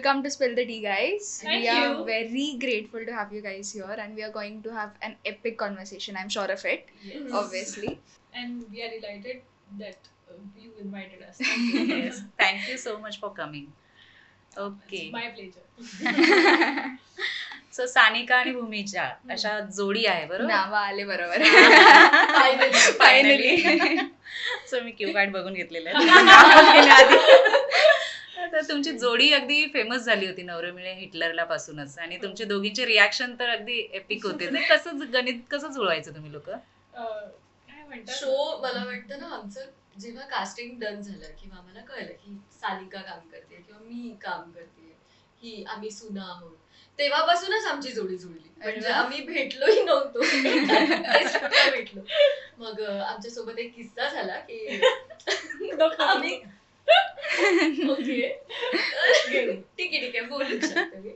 welcome to Spill the Tea, guys. Thank we are you. very grateful to have you guys here, and we are going to have an epic conversation. I'm sure of it, Yes. obviously. And we are delighted that you invited us. Yes, thank you so much for coming. Okay. It's my pleasure. So Sanika आणि भूमीच्या अशा जोडी आहे बरोबर. नाव आले बरोबर. Finally. So मी Q card बघून घेतलेलं आहे. तर तुमची जोडी अगदी फेमस झाली होती नवरे मिळे हिटलरला पासूनच, आणि तुमचे दोघींचे रिॲक्शन तर अगदी एपिक होते. ते कसं गणित कसं जुळवायचं तुम्ही लोक? काय म्हणतात शो मला वाटतं ना, आमचं जेव्हा कास्टिंग डन झालं किंवा आम्हाला कळलं की सानिका काम करते किंवा मी काम करते, की आम्ही सुना आहोत, तेव्हापासूनच आमची जोडी जुळली. म्हणजे आम्ही भेटलोही नव्हतो, भेटलो. मग आमच्या सोबत एक किस्सा झाला की आम्ही ओके ठीक आहे बोलू शकते मी.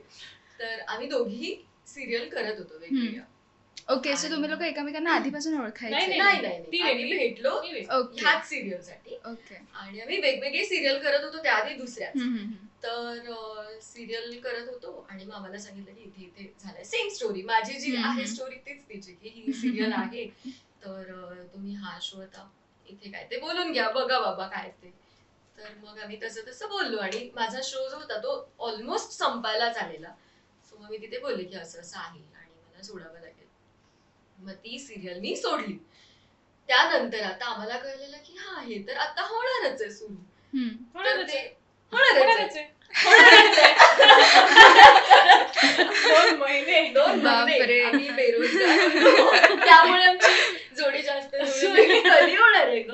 तर आम्ही दोघी सिरियल करत होतो वेगवेगळ्या. ओके, सो तुम्ही लोक एकमेकांना आधीपासून ओळखायचे? नाही आम्ही भेटलो ओके ह्याच सिरियल साठी, ओके. आणि आम्ही वेगवेगळे सिरियल करत होतो त्याआधी दुसऱ्या. तर सिरियल करत होतो आणि मग आम्हाला सांगितलं की इथे इथे झालंय सेम स्टोरी. माझी जी आहे स्टोरी तीच तिची, की ही सिरियल आहे, तर तुम्ही हा शो आता इथे काय ते बोलून घ्या, बघा बाबा काय ते. तर मग आम्ही तसं तसं बोललो, आणि माझा शो जो होता तो ऑलमोस्ट संपायलाच आलेला. सो मग मी तिथे बोलले की असं असं आहे आणि मला सोडावं लागेल. मग ती सिरियल मी सोडली. त्यानंतर आता आम्हाला कळलेलं की हा हे तर आता होणारच आहे सुरू. तर ते होणारच आहे. 2 महिने 2 बापरे. महिने आम्ही बेरोजगार होतो. त्यामुळे आमची जोडी जास्त जुळली. कधी होणार आहे ग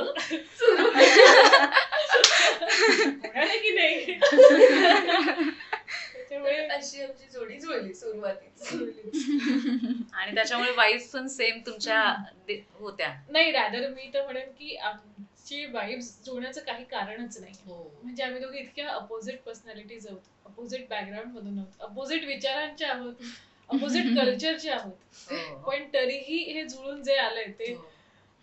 सुरू? होणार की नाही. त्याच्यामुळे अशी आमची जोडी जुळली सुरुवातीच. आणि त्याच्यामुळे वाईफ पण सेम तुमच्या होत्या. नाही, रॅदर मी तर म्हणेन की आमची वाईब्स जुळण्याचं काही कारणच नाही. म्हणजे आम्ही दोघे इतक्या अपोजिट पर्सनॅलिटीज आहोत, अपोजिट बॅकग्राऊंड मधून आहोत, अपोजिट विचारांचे आहोत, अपोजिट कल्चरचे आहोत, पण तरीही हे जुळून जे आलंय ते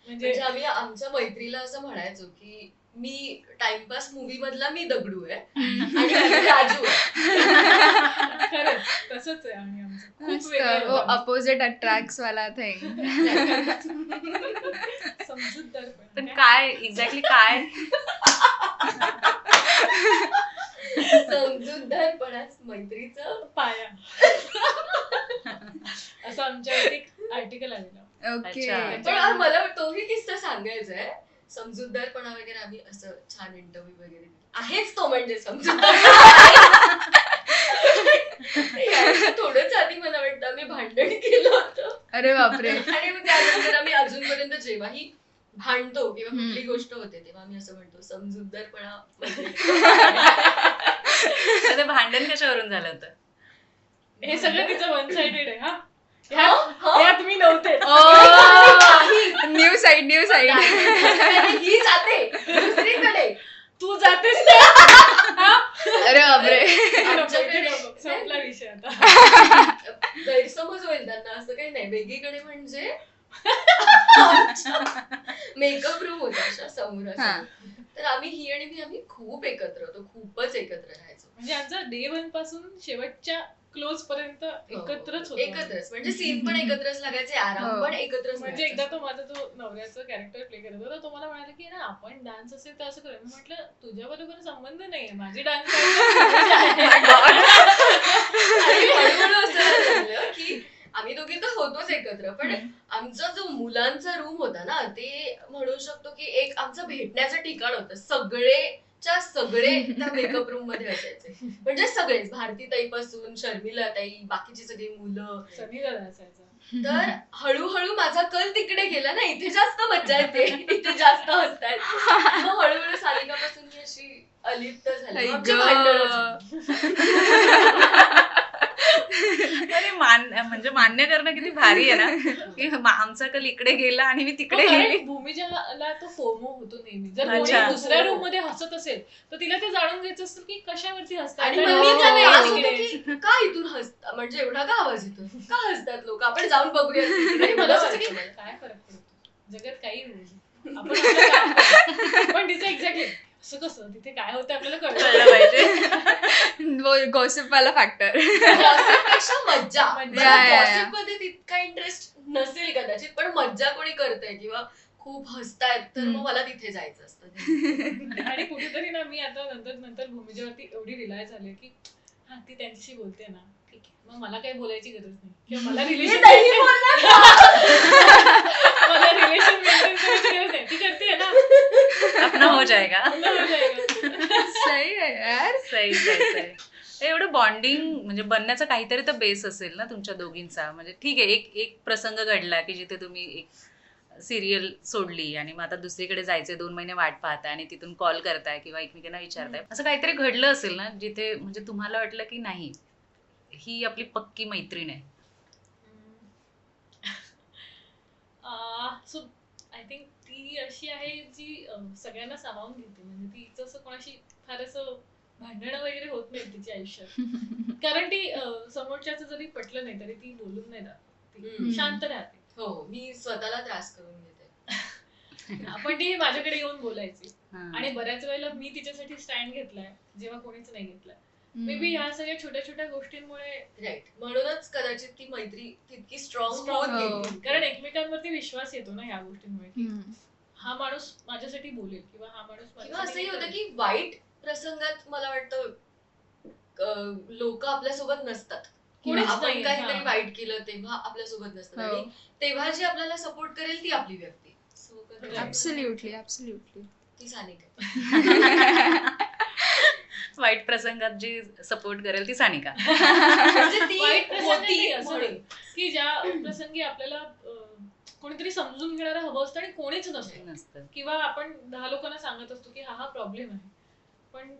म्हणजे आम्ही आमच्या मैत्रीला असं म्हणायचो की मी टाइमपास मूवी मधला मी दगडू आहे आणि आम्ही राजू आहे. खरंच तसंच आहे. आणि आमचं खूप वेगळं अपोजिट अट्रॅक्ट्स वाला थिंग. समजूतदारपण. पण काय एक्झॅक्टली काय? समजूतदारपणाच मैत्रीचं पाया. असं आमच्या एक आर्टिकल आलेलं. ओके. पण मला तोही किस्सा सांगायचा आहे. समजूतदारपणा वगैरे आम्ही असं छान इंटरव्ह्यू वगैरे आहेच तो, म्हणजे समजूतदार. थोडंच आधी मला वाटतं आम्ही भांडण केलं होतं. अरे बापरे. आणि मग त्यानंतर आम्ही अजूनपर्यंत जेव्हाही भांडतो किंवा कुठली गोष्ट होते तेव्हा आम्ही असं म्हणतो समजूतदारपणा. ते भांडण कशावरून झालं होतं? हे सगळं तिचं वन साइडेड आहे. हा ह्यात मी नव्हते. न्यू साइड ही जाते दुसरीकडे, तू जातेस. अरे बापरे. संपला विषय आता. गैरसमज होईल त्यांना, असं काही नाही. वेगळीकडे म्हणजे मेकअप रूम होता अशा समोर. तर आम्ही ही आणि मी आम्ही खूप एकत्र होतो, खूपच एकत्र राहायचो. म्हणजे आमचा डे 1 पासून शेवटच्या क्लोज पर्यंत एकत्रच होतो. एकत्रच म्हणजे सीन पण एकत्रच लागायचे, आराम पण एकत्रच. म्हणजे एकदा तो माझा तो नवऱ्याचं कॅरेक्टर प्ले करत होता, तो मला म्हणाला की ना आपण डान्स असेल तर असं करूया. मी म्हटलं तुझ्या बरोबर संबंध नाहीये, माझी डान्स. हळूहळू असं झालं की आम्ही दोघे तर होतोच एकत्र, पण आमचा जो मुलांचा रूम होता ना, ते म्हणू शकतो की एक आमचं भेटण्याचं ठिकाण होतं. सगळे त्या मेकअप रूम मध्ये असायचे. म्हणजे सगळेच, भारती ताई पासून शर्मिला ताई, बाकीची सगळी मुलं. सनीला असायचा. तर हळूहळू माझा कल तिकडे गेला ना, इथे जास्त मजा येते, इथे जास्त हसतायत. मग हळूहळू सानिकापासून मी अशी अलिप्त झाली. आमची भांडणं झाली. अरे म्हणजे मान्य करणं किती भारी आहे ना, की आमचा कल इकडे गेला आणि मी तिकडे गेली. भूमिजाला तो फोमो होतो नेहमी. जर अच्छा. कोणी दुसऱ्या रूम मध्ये हसत असेल तर तिला ते जाणून घ्यायचं असतं की कशावरती हसतात. आणि आणि मग मी मी त्यावेळी का असं नाही होतं तिकडे? की का इथून हसतात, म्हणजे एवढा का आवाज येतो, का हसतात लोक, आपण जाऊन बघूया तिकडे. मला असं की काय फरक पडतो, जगात काही होईल, आपण आपलं काम करू. पण तिचं एक्झॅक्टली असं कसं, तिथे काय होतं आपल्याला कळलं कळलं पाहिजे. गॉसिप वाला फॅक्टर. Gossip मज्जा. मज्जा. या, या, या. गॉसिप मध्ये तितका इंटरेस्ट नसेल कदाचित, पण मज्जा कोणी करतंय किंवा खूप हसतायत तर मग मला तिथे जायचं असतं. आणि कुठेतरी ना मी आता नंतर भूमिजेवरती एवढी रिलाय झाले की हा ती त्यांच्याशी बोलते ना, ठीक आहे, मग मला काही बोलायची गरज नाही किंवा मला हे रिलेशन नाही बोलणार का? मला रिलेशन मेंटेन करायची गरज नाही, ती करते ना, अपना हो जाएगा. पुन्हा हो जाएगा. सही आहे यार. सही सही सही. हे एवढं बॉन्डिंग म्हणजे बनण्याचा काहीतरी तर बेस असेल ना तुमच्या दोघींचा. म्हणजे ठीक आहे, एक प्रसंग घडला की जिथे तुम्ही एक सिरियल सोडली आणि मग आता दुसरीकडे जायचे, 2 महिने वाट पाहताय आणि तिथून कॉल करताय किंवा एकमेकांना विचारताय, असं काहीतरी घडलं असेल ना जिथे म्हणजे तुम्हाला वाटलं की नाही ही आपली पक्की मैत्रीण आहे. सो आय थिंक ती अशी आहे जी सगळ्यांना सामावून घेते. म्हणजे तिचं असं कोणाशी फार असं भांडणं वगैरे होत नाही तिच्या आयुष्यात. कारण ती समोरच्याचं जरी पटलं नाही तरी ती बोलून नाही राहत, ती शांत राहते. हो, मी स्वतःला त्रास करून घेते. पण ती माझ्याकडे येऊन बोलायची हा. आणि बऱ्याच वेळेला मी तिच्यासाठी स्टँड घेतलाय जेव्हा कोणीच नाही घेतलाय. मे बी ह्या सगळ्या छोट्या छोट्या गोष्टींमुळे राईट, म्हणूनच कदाचित ती मैत्री तितकी स्ट्रॉंग strong होत हो. गेली. कारण एकमेकांवरती विश्वास येतो ना ह्या गोष्टींमुळे की हम्म. हा माणूस माझ्यासाठी बोलेल किंवा हा माणूस किंवा असंही होतं करेल. की वाईट प्रसंगात मला वाटतं लोक आपल्यासोबत नसतात. किंवा कोणीच आपण नाही, काहीतरी हा. वाईट केलं तेव्हा आपल्यासोबत नसतात हो. आणि तेव्हा जी आपल्याला सपोर्ट करेल ती आपली व्यक्ती. So, कदाचित ऍब्सोल्युटली. ती सानिका. वाईट प्रसंगात जी सपोर्ट करेल ती सानिका. म्हणजे ती वाईट प्रसंग होती नाही असं म्हणून. नाही. की ज्या प्रसंगी आपल्याला कोणीतरी समजून घेणारं हवं असतं आणि कोणीच नसतं, नसतं. किंवा आपण 10 लोकांना सांगत असतो की हा प्रॉब्लेम आहे, पण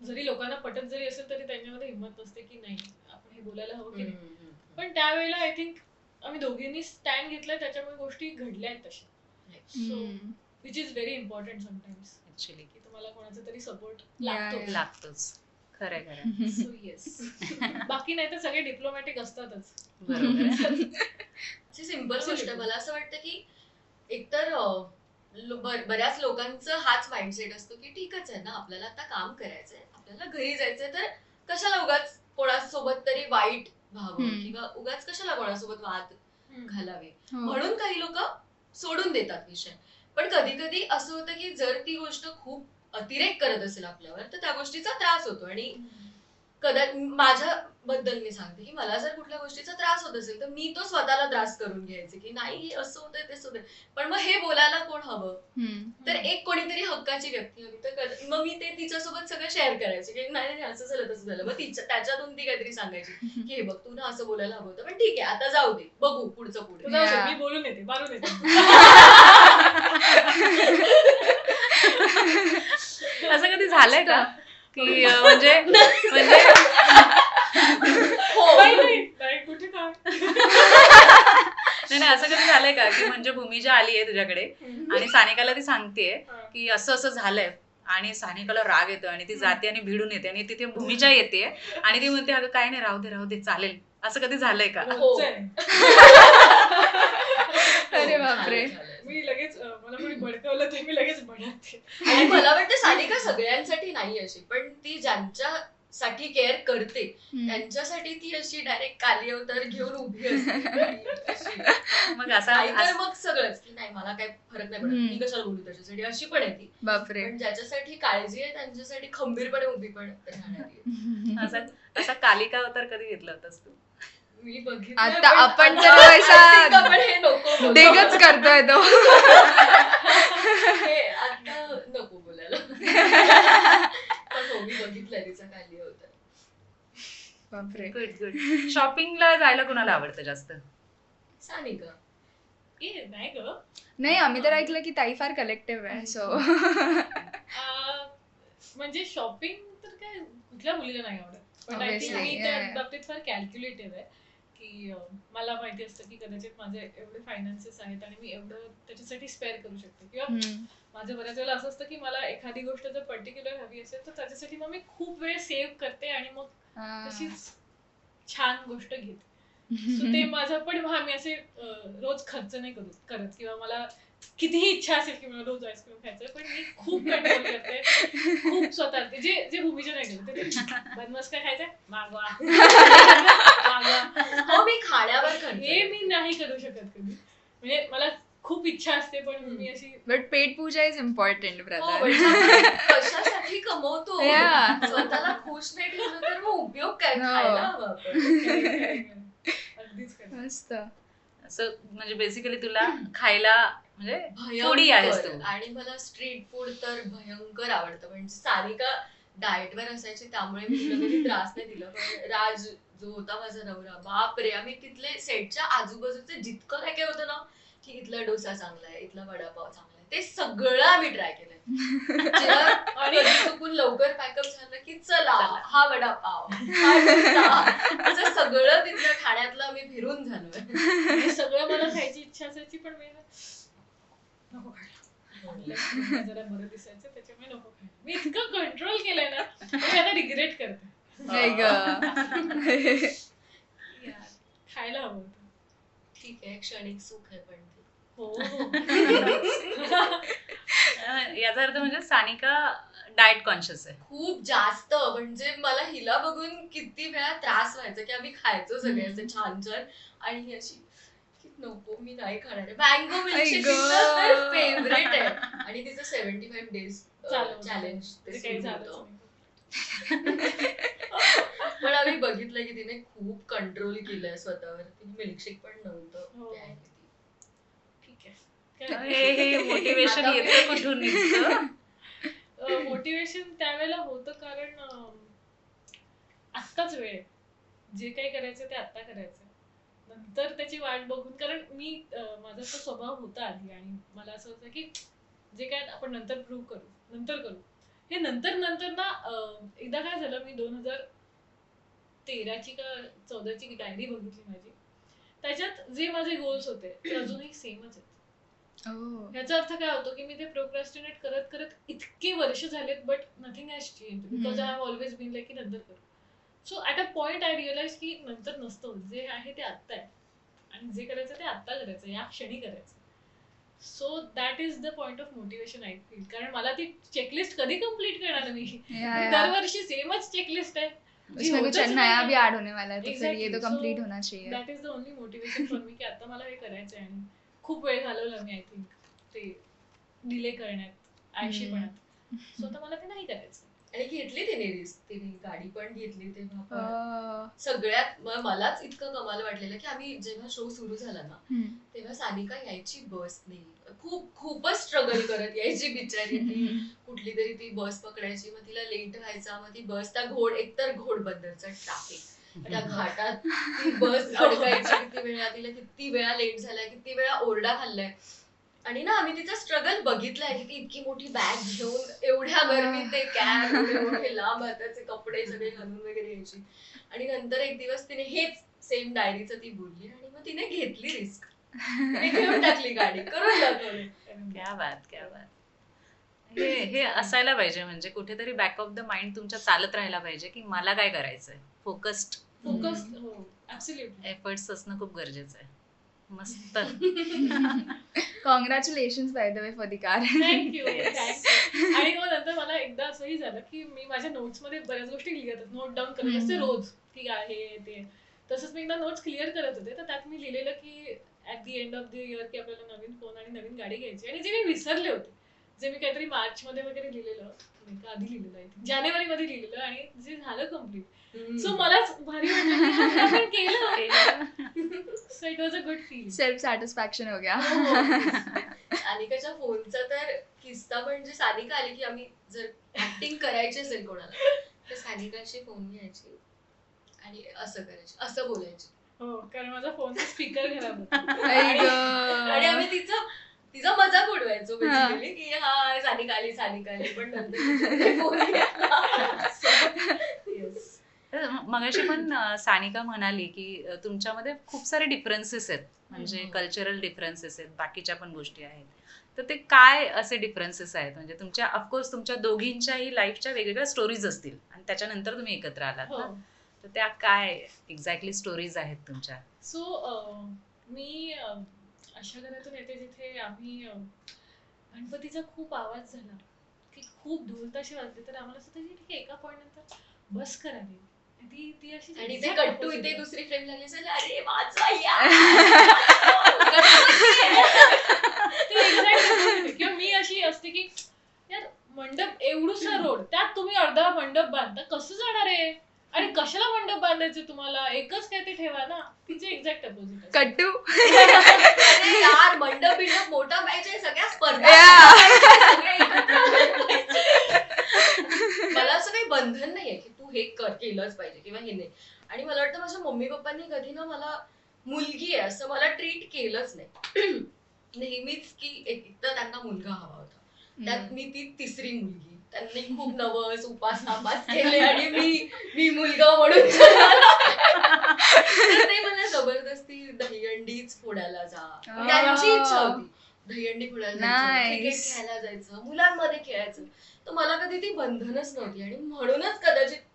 जरी लोकांना पटत जरी असेल तरी त्यांच्यामध्ये हिंमत नसते की नाही आपण हे बोलायला हवं की नाही. पण त्यावेळेला आय थिंक आम्ही दोघींनी स्टँड घेतलाय, त्याच्यामुळे गोष्टी घडल्या आहेत तशा. So which is very important sometimes actually की तुम्हाला कोणाचा तरी सपोर्ट Yeah, लागतो. yeah. लागतोच. खरंय खरंय. So yes. बाकी नाही तर सगळे डिप्लोमॅटिक असतातच. बरोबर आहे. सिंपल गोष्ट आहे. मला असं वाटतं की एकतर बऱ्याच लोकांचं हाच माइंडसेट असतो की ठीकच आहे ना, आपल्याला आता काम करायचंय, आपल्याला घरी जायचंय, तर कशाला उगाच कोणासोबत तरी वाईट व्हावं किंवा उगाच कशाला कोणासोबत वाद घालावे, म्हणून काही लोक सोडून देतात विषय. पण कधी कधी असं होतं की जर ती गोष्ट खूप अतिरेक करत असेल आपल्यावर तर त्या गोष्टीचा त्रास होतो. आणि माझ्याबद्दल मी सांगते की मला जर कुठल्या गोष्टीचा त्रास होत असेल तर मी तो स्वतःला त्रास करून घ्यायचे की नाही असं होतंय तेच होतंय, पण मग हे बोलायला कोण हवं, तर एक कोणीतरी हक्काची व्यक्ती हवी. तर मग मी ते तिच्यासोबत सगळं शेअर करायचे की नाही नाही असं झालं तसं झालं. मग त्याच्यातून ती काहीतरी सांगायची की हे बघ तू ना असं बोलायला हवं होतं, पण ठीक आहे आता जाऊ दे, बघू पुढचं पुढे. तर जाऊ दे, Yeah. मी बोलून येते, मारून येते. असं कधी झालंय का की म्हणजे म्हणजे हो. नाही, कुठे काय. नाही असं कधी झालंय का की म्हणजे भूमिजा आली आहे तुझ्याकडे आणि सानिकाला ती सांगतेय की असं असं झालंय आणि सानिकाला राग येतो आणि ती जाते आणि भिडून येते आणि तिथे भूमिजा येते आणि ती म्हणते अगं काय नाही, राहू दे चालेल. असं कधी झालंय का? रोजचं आहे. अरे बापरे. मी लगेच मला कोणी भडकवलं तर मी लगेच भडकते. आणि मला वाटतं सानिका सगळ्यांसाठी नाही अशी, पण ती ज्यांच्यासाठी केअर करते त्यांच्यासाठी ती अशी डायरेक्ट काली अवतार घेऊन उभी असते. मग असा नाहीतर मग सगळंच की नाही मला काय फरक नाही पडत, मी कशाला बोलू त्याच्यासाठी, अशी पण आहे ती. बापरे. पण ज्याच्यासाठी काळजी आहे त्यांच्यासाठी खंबीरपणे उभी पण राहणारी आहे. असा असा कालिका अवतार कधी घेतला होतास तू? मी बघितलं आता आपण तर वैसा पण हे नको डेगच करतोय तो. हे आता नको बोलायला. पण हो मी बघितलंय तिचा काली होता. बापरे. गुड. शॉपिंगला जायला कोणाला आवडतं जास्त? सानिका. नाही ग, नाही आम्ही तर ऐकलं की ताई फार कलेक्टिव्ह आहे. सो म्हणजे शॉपिंग तर काय कुठल्या मुलीला नाही आवडत, पण I think Obviously, me yeah, त्या yeah. बाबतीत फार कॅल्क्युलेटिव्ह आहे की मला माहिती असतं की कदाचित माझे एवढे फायनान्सेस आहेत आणि मी एवढं त्याच्यासाठी स्पेअर करू शकते. किंवा माझं बऱ्याच वेळेला असं असतं की मला एखादी गोष्ट जर पर्टिक्युलर हवी असेल तर त्याच्यासाठी मग मी खूप वेळ सेव्ह करते आणि मग तशीच छान गोष्ट घेते. सो ते माझं पण मी असे रोज खर्च नाही करत किंवा मला कितीही इच्छा असेल की मला रोज आईस्क्रीम खायचं, पण मी खूप कंट्रोल करते, खूप स्वतः जे जे भूमीच्या नाही केलं ते बनमस काय खायचंय मागवा मागवा, हो मी खाण्यावर हे खर्च मी नाही करू शकत कधी. म्हणजे मला खूप इच्छा असते पण मी अशी बट पेट पूजा इज इम्पॉर्टंट हो, ब्रदर. म्हणजे कशासाठी कमवतो Yeah. स्वतःला खुश नाही ठेवलं तर मग उपयोग काय? हो. खायला हवं आपण. अगदीच खरं. मस्त. असं म्हणजे बेसिकली तुला खायला म्हणजे थोडी आहेस तू. भयंकर. आणि मला स्ट्रीट फूड तर भयंकर आवडतं. म्हणजे सारिका डाएटवर असायची त्यामुळे मी तिला कधी त्रास नाही दिला, पण राज जो होता माझा नवरा, बापरे, आम्ही तिथले सेटच्या आजूबाजूचे जितकं काय काय होतं ना, की इथला डोसा चांगला आहे, इथला वडापाव चांगला आहे, ते सगळं आम्ही ट्राय केलंय. जेव्हा आणि चुकून लवकर पॅकअप झालं की चला हा वडापाव, हा डोसा, असं सगळं तिथलं ठाण्यातलं आम्ही फिरून झालोय. हे सगळं मला खायची इच्छा असायची पण मी नको खायला, जरा बरं दिसायचं त्याच्यामुळे नको खायला. मी इतकं कंट्रोल केलंय ना, मी आता रिग्रेट करते. नाही ग. यार, खायला हवं होतं. ठीक आहे, क्षणिक सुख आहे पण ते. हो याचा अर्थ म्हणजे सानिका डाएट कॉन्शियस आहे. खूप जास्त. म्हणजे मला हिला बघून किती वेळा त्रास व्हायचा की आम्ही खायचो सगळे असे छान छान आणि ही अशी की नको मी नाही खाणार आहे. मँगो मिल्कशेक आई तिचं तर गं. फेवरेट आहे आणि तिचं 75 डेज चालू चॅलेंज ते ते काही सुरू झालंच होतं. नाही. पण आम्ही बघितलं की तिने खूप कंट्रोल केलंय स्वतःवर. तिने मिल्कशेक पण नव्हतं हो. प्यायला ती. ठीक आहे. हे मोटिवेशन आता येतं कुठून निघतं? मोटिवेशन त्यावेळेला होतं कारण आत्ताच वेळ आहे. जे काही करायचं ते आत्ता करायचं, नंतर त्याची वाट बघून. कारण मी माझा तो स्वभाव होता आधी आणि मला असं होतं की जे काय आपण नंतर प्रूव्ह करू, नंतर करू. हे नंतर नंतर ना एकदा काय झालं, मी 2013ची का 14ची डायरी बघितली माझी. त्याच्यात जे माझे गोल्स होते ते अजूनही सेमच आहेत. Oh. याचा अर्थ काय होतो की मी ते प्रोक्रॅस्टिनेट करत करत इतके वर्ष झालेत, but nothing has change because I have always been like की नंतर करू. So at a point I realise की नंतर नसतं, जे आहे ते आत्ता आहे आणि जे करायचं ते आत्ता करायचं, या क्षणी करायचं. So that is the point of motivation I feel. कारण मला ती चेकलिस्ट कधी कम्प्लीट करणार मी? Yeah. दरवर्षी सेमच चेकलिस्ट आहे. उसमें कुछ नया भी ऐड होने वाला है तो फिर ये तो Exactly. कंप्लीट So, होना चाहिए. That is the only motivation for me की आता मला हे करायचं आहे. आणि खूप वेळ घालवला मी आय थिंक ते डिले करण्यात, आळशीपणात. सो आता मला ते नाही करायचं. आणि घेतली तिने रिस्क. तिने गाडी पण घेतली तेव्हा पण. Oh. सगळ्यात मलाच इतकं कमाल वाटलेलं की आम्ही जेव्हा शो सुरू झाला ना Hmm. तेव्हा सानिका यायची बसने. खूपच स्ट्रगल करत यायची बिचारी. ती कुठली तरी ती बस पकडायची, मग तिला लेट व्हायचा, मग ती बस त्या एकतर घोडबंदरचं ट्रॅफिक, त्या घाटात ती बस अडकायची किती वेळा, तिला किती वेळा लेट झालाय, किती वेळा ओरडा खाल्लाय. आणि ना आम्ही तिचा स्ट्रगल बघितलाय की ती इतकी मोठी बॅग घेऊन एवढ्या गरमीत ते कॅब, एवढे मोठे लांब हाताचे कपडे सगळे घालून वगैरे यायची. आणि नंतर एक दिवस तिने हेच सेम डायरीचं ती बोलली आणि मग तिने घेतली रिस्क. तिने घेऊन टाकली गाडी, करून दाखवलं. क्या बात, क्या बात. हे असायला पाहिजे. म्हणजे कुठेतरी बॅक ऑफ द माइंड तुमच्या चालत राहायला पाहिजे की मला काय करायचंय. फोकस्ड फोकस, हो ऍब्सोल्युटली. एफर्ट्स असणं खूप गरजेचं आहे. मस्त. Congratulations by the way for the car. Thank you Yes. Thank you. आणि मग नंतर मला एकदा असंही झालं की मी माझ्या नोट्स मध्ये बऱ्याच गोष्टी लिहित नोट डाऊन करत असते रोज की आहे ते. तसंच मी एकदा नोट्स क्लिअर करत होते, तर त्यात मी लिहिलेलं की at the end of the year की आपल्याला नवीन फोन आणि नवीन गाडी घ्यायची. आणि जे मी विसरले होते, जे मी काहीतरी मार्च मध्ये वगैरे लिहिलेलं, नाही का आधी लिहिलेलं आहे, जानेवारी मध्ये लिहिलेलं आणि जे झालं कम्प्लीट. सो मलाच भारी वाटलं की हा आपण केलं. So it was a good feel. Self satisfaction हो गया. सानिकाच्या फोनचा तर किस्सा म्हणजे सानिका आली की आम्ही जर ऍक्टिंग करायची असेल कोणाला तर सानिकाची फोन घ्यायची आणि असं करायची, असं बोलायची. हो, कारण माझा फोनचा स्पीकर खराब होता. आई आणि गं. आम्ही तिचा मजाक उडवायचो बेसिकली की हा सानिका आली, पण नंतर फोन घेतला. Yes. तर मगाशी पण सानिका म्हणाली की तुमच्यामध्ये खूप सारे डिफरन्सेस आहेत. म्हणजे कल्चरल डिफरन्सेस आहेत, बाकीच्या पण गोष्टी आहेत. तर ते काय असे डिफरन्सेस आहेत? म्हणजे तुमच्या ऑफकोर्स तुमच्या दोघींच्याही लाईफच्या वेगवेगळ्या स्टोरीज असतील आणि त्याच्यानंतर तुम्ही एकत्र आलात हो. ना. तर त्या काय एक्झॅक्टली स्टोरीज आहेत तुमच्या? सो मी अशा घरातून येते जिथे आम्ही गणपतीचा खूप आवाज झाला की खूप ढोलताशे वाजले तर आम्हाला असं होतं की ठीक आहे, एका पॉइंट नंतर बस करावी. ती ती अशी आणि ते exact कट्टू opposite इथे आहे. दुसरी फ्रेम लागली असेल, अरे वाजवा या. ते exact opposite आहे. किंवा मी अशी असते की यार मंडप एवढूसा रोड, त्यात तुम्ही अर्धा मंडप बांधता, कसं जाणार आहे आणि कशाला मंडप बांधायचे तुम्हाला, एकच काय ते ठेवा ना. तिचे एक्झॅक्ट अपोजिट कट्टू. अरे यार मंडप बिंडप मोठा पाहिजे, सगळ्या स्पर्धा Yeah. सगळे एकत्र आले पाहिजे. मला असं काही बंधन नाहीये की तू हे केलंच पाहिजे किंवा हे नाही. आणि मला वाटतं माझ्या मम्मी पप्पांनी कधी ना मला मुलगी आहे असं मला ट्रीट केलंच नाही. नेहमीच की एक तर त्यांना मुलगा हवा होता, त्यात मी ती तिसरी मुलगी. त्यांनी खूप नवस उपास तापास केले आणि मी मुलगा म्हणून तर ते मला जबरदस्ती दहीहंडीच फोडायला जा, त्यांची इच्छा होती. दहीहंडी फोडायला जायचं, क्रिकेट Nice. खेळायला जायचं, मुलांमध्ये खेळायचं. तर मला कधी ती बंधनच नव्हती आणि म्हणूनच कदाचित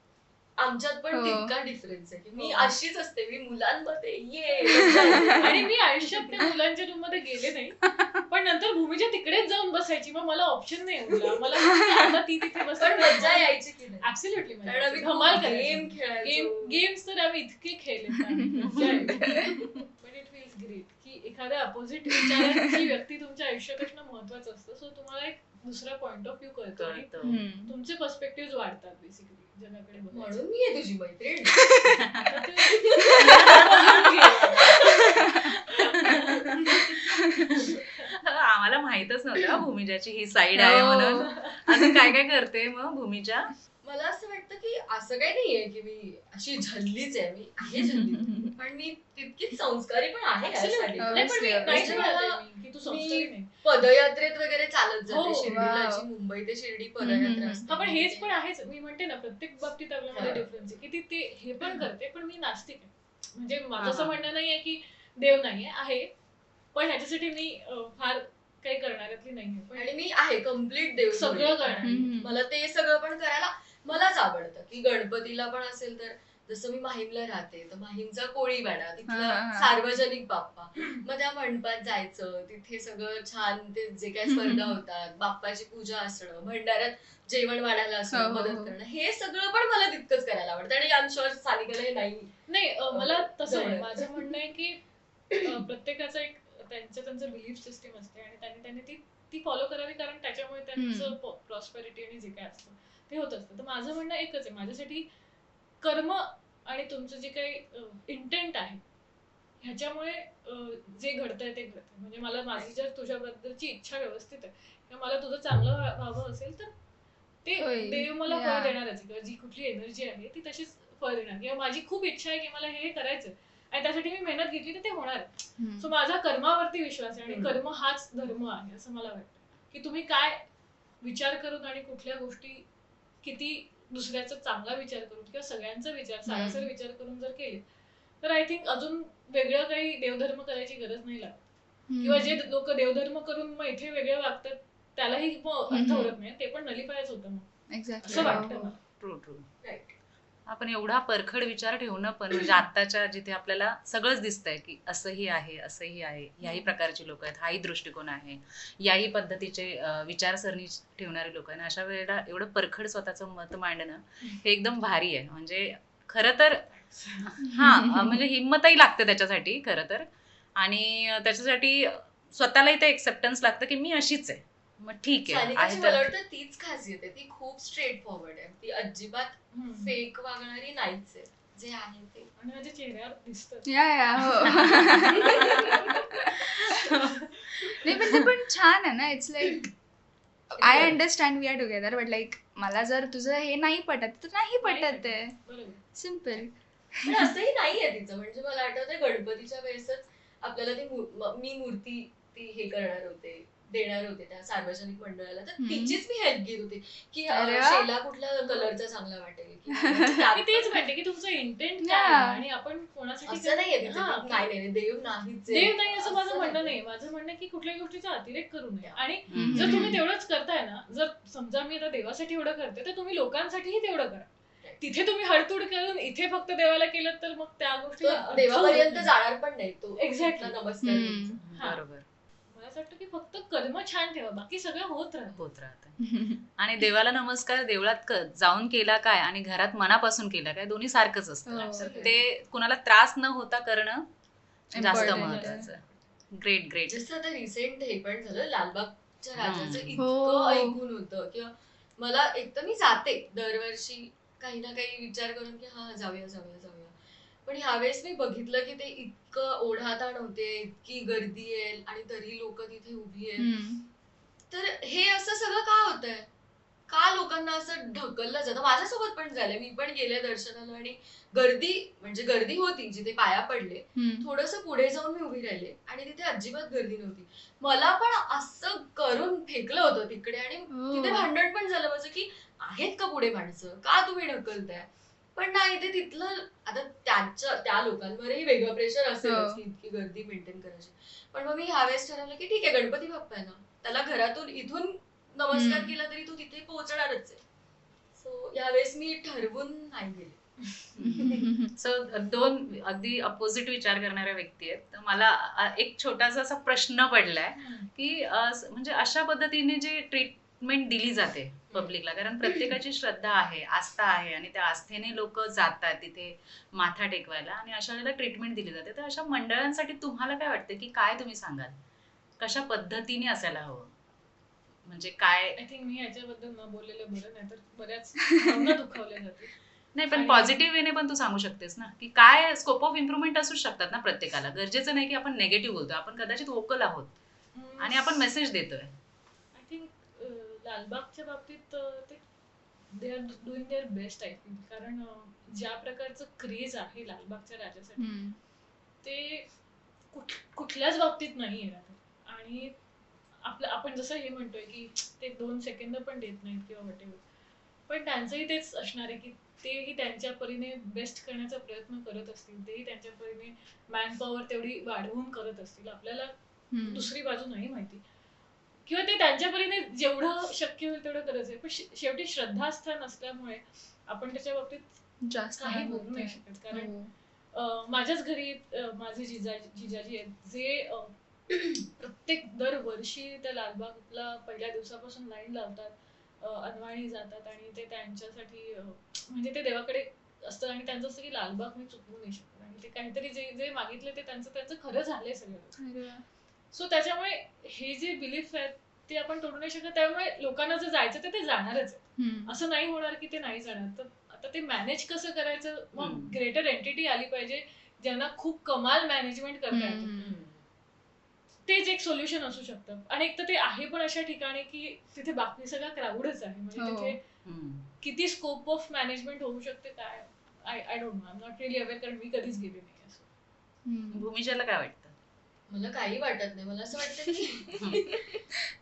आमच्यात पण हो. तितका डिफरन्स आहे की मी हो. अशीच असते, मी मुलांमध्ये आणि मी आयुष्यात त्या मुलांच्या रूम मध्ये गेले नाही, पण नंतर भूमीच्या तिकडेच जाऊन बसायची. मग मला ऑप्शन नाही उरला. मला आता ती तिथे पण बसायला मजा यायची की नाही. ऍब्सोल्युटली कारण आम्ही धमाल गेम खेळायचो. गेम्स तर आम्ही इतके खेळले पण इट फील्स ग्रेट की एखाद्या अपोजिट विचारांची व्यक्ती तुमच्या आयुष्यात असणं महत्वाचं असतं. सो तुम्हाला एक दुसरा पॉइंट ऑफ व्ह्यू कळतो आणि तुमचे पर्स्पेक्टिव्ह वाढतात बेसिकली जगाकडे बघायचं. म्हणून मी आहे तुझी मैत्रीण. आता आम्हाला माहितच नव्हतं भूमिजाची ही साईड आहे म्हणून. अजून काय काय करते मग भूमिजा? मला असं वाटतं की असं काही नाहीये की मी अशी झल्लीच आहे, मी आहे झल्ली, पण मी तितकीच संस्कारी पण आहे यासाठी. नाही, पण मी Obviously, नाही obviously. म्हणत आहे की तू संस्कारी नाही. पदयात्रेत वगैरे चालत जाते हो, शिर्डीला, wow. जी मुंबई ते शिर्डी पदयात्रा हम्म. असते. हा पण हेच पण आहेच. मी म्हणते ना प्रत्येक बाबतीत आपल्यामध्ये हा. डिफरन्स आहे की ते हे पण करते, पण मी नास्तिक आहे. म्हणजे माझं हा, असं हा. म्हणणं नाहीये की देव नाहीये, आहे, पण ह्याच्यासाठी मी फार काही करणाऱ्यातली नाहीये. पण आणि मी आहे कम्प्लीट देव सगळं करणार. मला ते सगळं पण करायला मलाच आवडतं की गणपतीला पण असेल तर जसं मी माहीमला राहते तर माहीमचा कोळीवाडा, तिथला हा. सार्वजनिक बाप्पा, मग त्या मंडपात जायचं, तिथे सगळं छान ते जे काही स्पर्धा होतात, बाप्पाची पूजा असणं, भंडाऱ्यात जेवण वाढायला असणं, हो, हो, मदत हो. करणं, हे सगळं पण मला तितकंच करायला आवडतं. आणि आय एम शुअर सानिकाला हे नाही. नाही मला तसं जवळ. नाही. माझं म्हणणं आहे की प्रत्येकाचं एक त्यांचं बिलीफ सिस्टीम असते आणि त्यांनी ती फॉलो करावी, कारण त्याच्यामुळे त्यांचं प्रॉस्पेरिटी आणि जे काय असतं ते होत असतं. तर माझं म्हणणं एकच आहे, माझ्यासाठी कर्म आणि तुमचं जे काही इंटेंट आहे ह्याच्यामुळे जे घडतंय ते घडतंय. म्हणजे मला माझी जर तुझ्याबद्दलची इच्छा व्यवस्थित आहे किंवा मला तुझं चांगलं व्हावं असेल तर ते होईल. देव मला Yeah. फळ देणारच आहे. किंवा जी कुठली एनर्जी आहे ती तशीच फळ देणार. किंवा माझी खूप इच्छा आहे की मला हे करायचं आणि त्यासाठी मी मेहनत घेतली तर ते होणार आहे. सो माझा कर्मावरती विश्वास आहे आणि कर्म हाच धर्म आहे असं मला वाटतं. की तुम्ही काय विचार करून आणि कुठल्या गोष्टी किती दुसऱ्याचा चांगला विचार करून किंवा सगळ्यांचा विचार सारासर विचार करून जर केले तर आय थिंक अजून वेगळं काही देवधर्म करायची गरज नाही लागत. किंवा जे लोक देवधर्म करून मग इथे वेगळे वागतात त्यालाही अर्थ उरत नाही, ते पण नलिफायच होतं मग एक्झॅक्टली. असं वाटतं मला. True true. Right. आपण एवढा परखड विचार ठेवणं पण म्हणजे आत्ताच्या जिथे आपल्याला सगळंच दिसतंय की असंही आहे असंही आहे, याही प्रकारची लोक आहेत, हाही दृष्टिकोन आहे, याही पद्धतीचे विचारसरणी ठेवणारे लोक आहेत. अशा वेळेला एवढं परखड स्वतःचं मत मांडणं हे एकदम भारी आहे. म्हणजे खरं तर म्हणजे हिंमतही लागते त्याच्यासाठी खरं तर. आणि त्याच्यासाठी स्वतःलाही ते एक्सेप्टन्स लागतं की मी अशीच आहे, मग ठीक आहे सानिकाची आहे मला तर. वाटतं तीच खासियत आहे, ती खूप स्ट्रेट फॉरवर्ड आहे, ती अजिबात फेक वागणारी नाहीच आहे, जे आहे ते. आणि माझ्या चेहऱ्यावर दिसतं. या हो. नाही पण ते पण छान आहे ना. It's like I understand we are together, but like मला जर तुझं हे नाही पटत तर नाही पटत आहे. बरोबर. सिम्पल. पण असंही नाहीये तिचं. म्हणजे मला आठवतंय गणपतीच्या वेळेसच आपल्याला ती मी मूर्ती ती हे करणार होते, देणार होते त्या सार्वजनिक मंडळाला, तर तिचीच मी हेल्प घेत होते की अरे वा. शेला कुठल्या कलरचा चांगला वाटेल किंवा मी तेच म्हणते की तुमचं इंटेंट काय आहे Yeah. आणि आपण कोणासाठी असं नाहीये तिचं हा, की नाही नाही देव नाहीच आहे. देव नाही असं माझं असं म्हणणं नाहीये. नाही. माझं म्हणणं आहे की कुठल्याही गोष्टीचा अतिरेक करू नये. आणि हम्म. जर तुम्ही तेवढंच करताय ना, जर समजा मी आता देवासाठी एवढं करते तर तुम्ही लोकांसाठीही तेवढं करा. तिथे तुम्ही हडतूड करून इथे फक्त देवाला केलं तर मग त्या गोष्टी तो देवापर्यंत जाणार पण नाही तो Exactly. नमस्कार हम्म. हा. बरोबर मला असं वाटतं की फक्त कर्म छान ठेवा बाकी सगळं होत राहतं. होत राहतं. आणि देवाला नमस्कार देवळात जाऊन केला काय आणि घरात मनापासून केला काय दोन्ही सारखंच असतं. हो. तर ते कुणाला त्रास न होता करणं जास्त Important. महत्वाचं. Great great. जसं आता रिसेंट हे पण झालं लालबागच्या राजाचं हम्म. इतकं हो. ऐकून होतं किंवा मला एक तर मी जाते दरवर्षी काही ना काही विचार करून की हा जाऊया जाऊया जाऊया पण ह्यावेळेस मी बघितलं की ते इतकं ओढाताण होते इतकी गर्दी आहे आणि तरी लोक तिथे उभी आहेत तर हे असं सगळं का होतंय का लोकांना असं ढकललं जातं माझ्यासोबत पण झालंय मी पण गेले दर्शनाला आणि गर्दी म्हणजे गर्दी होती जिथे पाया पडले थोडस पुढे जाऊन मी उभी राहिले आणि तिथे अजिबात गर्दी नव्हती मला पण असं करून फेकलं होतं तिकडे आणि तिथे भांडण पण झालं माझं की आहेत का पुढे माणसं का तुम्ही ढकलताय पण नाही ते तिथलं आता त्या लोकांवरही वेगळं प्रेशर असेलच की इतकी गर्दी मेंटेन करायची पण मग मी ह्यावेळेस ठरवलं की ठीक आहे गणपती बाप्पा आहे ना त्याला घरातून इथून नमस्कार केला तरी तू तिथे पोहोचणारच आहे सो यावेळेस मी ठरवून नाही गेले सो दोन अगदी अपोजिट विचार करणाऱ्या व्यक्ती आहेत तर मला एक छोटासा असा प्रश्न पडलाय की म्हणजे अशा पद्धतीने जे ट्रीटमेंट दिली जाते पब्लिकला कारण प्रत्येकाची श्रद्धा आहे आस्था आहे आणि त्या आस्थेने लोक जातात तिथे माथा टेकवायला आणि अशा वेळेला ट्रीटमेंट दिली जाते तर अशा मंडळांसाठी तुम्हाला काय वाटतं की काय तुम्ही सांगाल कशा पद्धतीने असायला हवं म्हणजे काय आय थिंक मी याच्याबद्दल न बोललेलं बरं नाही तर बऱ्याच भावना दुखावल्या जातील नाही पण पॉझिटिव्ह वेने पण तू सांगू शकतेस ना की काय स्कोप ऑफ इम्प्रुव्हमेंट असू शकतात ना प्रत्येकाला गरजेचं नाही की आपण नेगेटिव्ह बोलतो आपण कदाचित वोकल आहोत आणि आपण मेसेज देतोय आय थिंक लालबागच्या बाबतीत ते they are doing their best I think कारण ज्या प्रकारचं क्रेज आहे लालबागच्या राजासाठी ते कुठल्याच बाबतीत नाही येणार आणि आपण जसं हे म्हणतोय की ते 2 सेकंद पण देत नाहीत किंवा वटेवर पण त्यांचंही तेच असणार आहे की तेही त्यांच्या परीने बेस्ट करण्याचा प्रयत्न करत असतील तेही त्यांच्या परीने मॅन पॉवर तेवढी वाढवून करत असतील आपल्याला दुसरी बाजू नाही माहिती किंवा ते त्यांच्या परीने जेवढं शक्य होईल तेवढं करायचंय पण शेवटी श्रद्धास्थान असल्यामुळे आपण त्याच्या बाबतीत जास्त काही बोलू नाही शकत कारण माझ्याच घरी माझे जिजाजी आहेत जे प्रत्येक दरवर्षी त्या लालबागला पहिल्या दिवसापासून लाईन लावतात अनवाणी जातात आणि ते त्यांच्यासाठी म्हणजे ते देवाकडे असतं आणि त्यांचं असं की लालबाग मी चुकवू नाही शकत आणि ते काहीतरी जे मागितले ते त्यांचं खरं झालंय सगळं सो त्याच्यामुळे हे जे बिलीफ आहेत ते आपण तोडू नाही शकत त्यामुळे लोकांना जर जायचं तर ते जाणारच आहे असं नाही होणार की ते नाही जाणार तर आता ते मॅनेज कसं करायचं मग ग्रेटर एंटिटी आली पाहिजे ज्यांना खूप कमाल मॅनेजमेंट करता येतं तेच एक सोल्युशन असू शकतं आणि एक तर ते आहे पण अशा ठिकाणी की तिथे बाकी सगळा क्राऊडच आहे म्हणजे तिथे किती स्कोप ऑफ मॅनेजमेंट होऊ शकते काय I don't know I am not really aware कारण मी कधीच गेले नाही असं भूमिजाला काय वाटतं मला काही वाटत नाही मला असं वाटतं की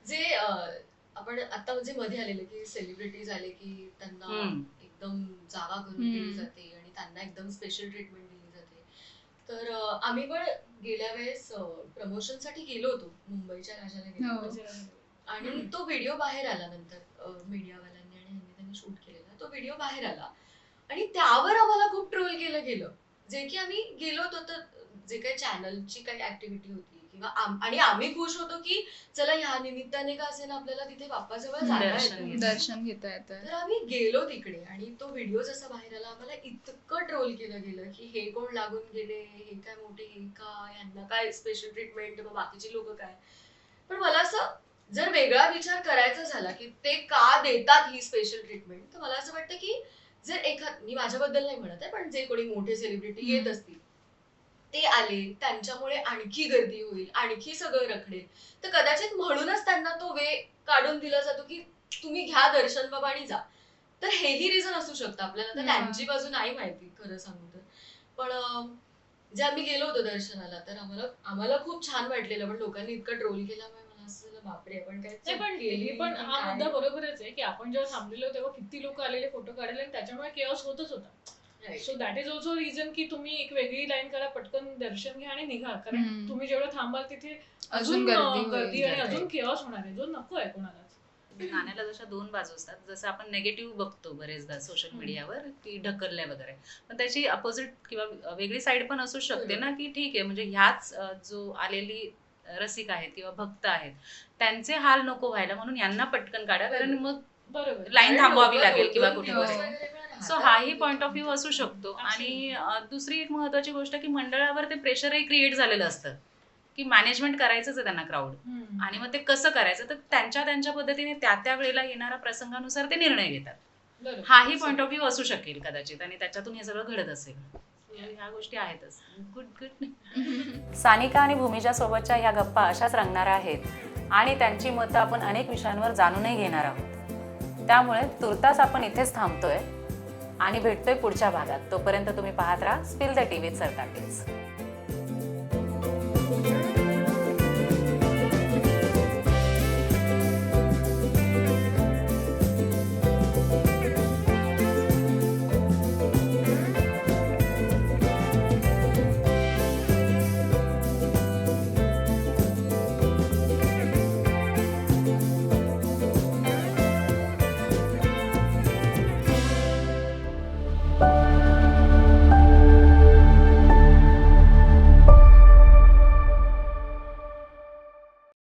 जे आपण आता जे मध्ये आलेले की सेलिब्रिटीज आले की त्यांना एकदम जागा करून दिली जाते आणि त्यांना एकदम स्पेशल ट्रीटमेंट दिली जाते तर आम्ही पण गेल्या वेळेस प्रमोशन साठी गेलो होतो मुंबईच्या राजाला गेलो आणि तो व्हिडिओ बाहेर आला नंतर मीडियावाल्यांनी आणि त्यांनी शूट केलेला तो व्हिडिओ बाहेर आला आणि त्यावर आम्हाला खूप ट्रोल केलं गेलं जे की आम्ही गेलो होतो तर जे काही चॅनलची काही ऍक्टिव्हिटी होती किंवा आणि आम्ही खुश होतो की चला ह्या निमित्ताने का असेल आपल्याला तिथे बाप्पाजवळ दर्शन घेता येतं तर आम्ही गेलो तिकडे आणि तो व्हिडिओ जसा बाहेर आला आम्हाला इतकं ट्रोल केलं गेलं की हे कोण लागून गेले हे काय मोठे हे का यांना काय स्पेशल ट्रीटमेंट मग बाकीची लोक काय पण मला असं जर वेगळा विचार करायचा झाला की ते का देतात ही स्पेशल ट्रीटमेंट तर मला असं वाटतं की जर मी माझ्याबद्दल नाही म्हणत आहे पण जे कोणी मोठे सेलिब्रिटी येत असतील ते आले त्यांच्यामुळे आणखी गर्दी होईल आणखी सगळं रखडेल तर कदाचित म्हणूनच त्यांना तो वे काढून दिला जातो की तुम्ही घ्या दर्शन बाबा आणि जा तर हेही रिझन असू शकतं आपल्याला तर त्यांची बाजू नाही माहिती खरं सांगू तर पण जे आम्ही गेलो होतो दर्शनाला तर आम्हाला खूप छान वाटलेलं पण लोकांनी इतकं ट्रोल केल्यामुळे मला असं बापरे आपण काय पण गेली पण हा मुद्दा बरोबरच आहे की आपण जेव्हा थांबलेलो तेव्हा किती लोक आलेले फोटो काढले आणि त्याच्यामुळे केओस होतच होता so that is also reason की तुम्ही एक वेगळी लाईन करा पटकन दर्शन घ्या आणि निघा कारण तुम्ही जेवढं थांबाल तिथे अजून गर्दी आणि अजून केओस होणार आहे जो नको आहे कोणालाच म्हणजे नाण्याला जशा दोन बाजू असतात, जसं आपण नेगेटिव्ह बघतो बरेचदा सोशल मीडियावर की ढकललंय वगैरे, पण त्याची अपोजिट किंवा वेगळी साईड पण असू शकते ना, की ठीक आहे म्हणजे ह्याच जो आलेली रसिक आहेत किंवा भक्त आहेत त्यांचे हाल नको व्हायला म्हणून यांना पटकन काढा, कारण मग बरोबर. लाईन थांबवावी लागेल किंवा दोन कुठे दिवस कुठे. वगैरे पण राहतात. सो हाही पॉइंट ऑफ व्ह्यू असू शकतो. Absolutely. आणि दुसरी एक महत्वाची गोष्ट की मंडळावर ते प्रेशरही क्रिएट झालेलं असतं की मॅनेजमेंट करायचंच आहे त्यांना क्राऊड, हम्म. आणि मग ते कसं करायचं तर त्यांच्या पद्धतीने त्या वेळेला येणाऱ्या प्रसंगानुसार ते निर्णय घेतात. बरोबर. हाही पॉइंट ऑफ व्ह्यू असू शकेल कदाचित, आणि त्याच्यातून हे सगळं घडत असेल. ह्या गोष्टी आहेतच. गुड. सानिका आणि भूमिजा सोबतच्या ह्या गप्पा अशाच रंगणार आहेत आणि त्यांची मतं आपण अनेक विषयांवर जाणूनही घेणार आहोत. त्यामुळे तुर्तास आपण इथेच थांबतोय आणि भेटतोय पुढच्या भागात. तोपर्यंत तुम्ही पाहत राहा spill the TV with Sartaj.